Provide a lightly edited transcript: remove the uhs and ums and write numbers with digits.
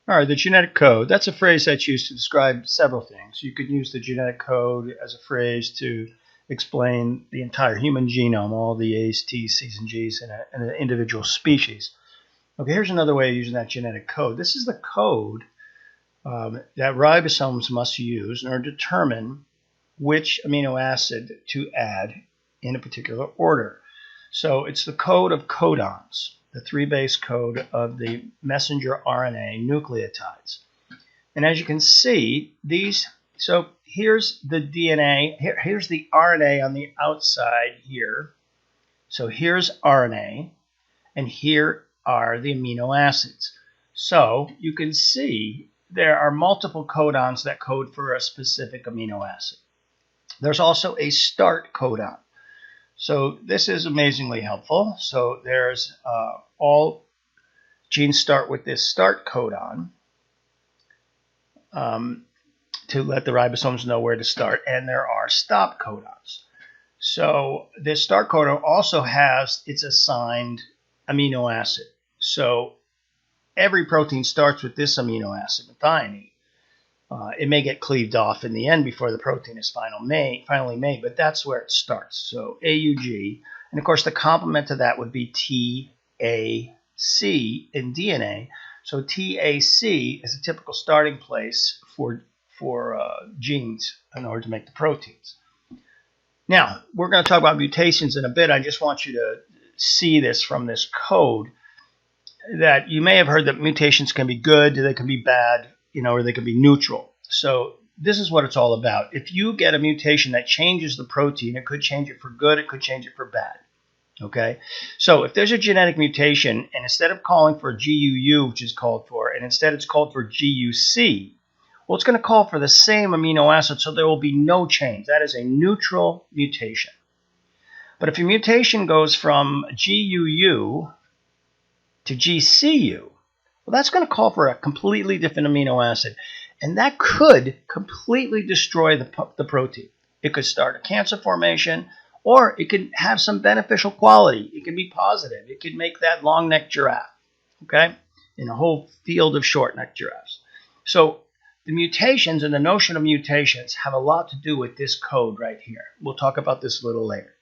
All right, the genetic code, that's a phrase that's used to describe several things. You could use the genetic code as a phrase to explain the entire human genome, all the A's, T's, C's, and G's in an individual species. Okay, here's another way of using that genetic code. This is the code that ribosomes must use in order to determine which amino acid to add in a particular order. So it's the code of codons, the 3-base code of the messenger RNA nucleotides. And as you can see, so here's the DNA, here's the RNA on the outside here. So here's RNA, and here are the amino acids. So you can see there are multiple codons that code for a specific amino acid. There's also a start codon. So this is amazingly helpful. So there's all genes start with this start codon to let the ribosomes know where to start, and there are stop codons. So this start codon also has its assigned amino acid. So every protein starts with this amino acid, methionine. It may get cleaved off in the end before the protein is finally made, but that's where it starts. So AUG, and of course the complement to that would be TAC in DNA. So TAC is a typical starting place for genes in order to make the proteins. Now, we're going to talk about mutations in a bit. I just want you to see this from this code, that you may have heard that mutations can be good, they can be bad, or they can be neutral. So this is what it's all about. If you get a mutation that changes the protein, it could change it for good, it could change it for bad. Okay? So if there's a genetic mutation, and instead of calling for GUU, which is called for, and instead it's called for GUC, well, it's going to call for the same amino acid, so there will be no change. That is a neutral mutation. But if your mutation goes from GUU to GCU, well, that's going to call for a completely different amino acid, and that could completely destroy the protein. It could start a cancer formation, or it could have some beneficial quality. It can be positive. It could make that long-necked giraffe, okay, in a whole field of short-necked giraffes. So the mutations and the notion of mutations have a lot to do with this code right here. We'll talk about this a little later.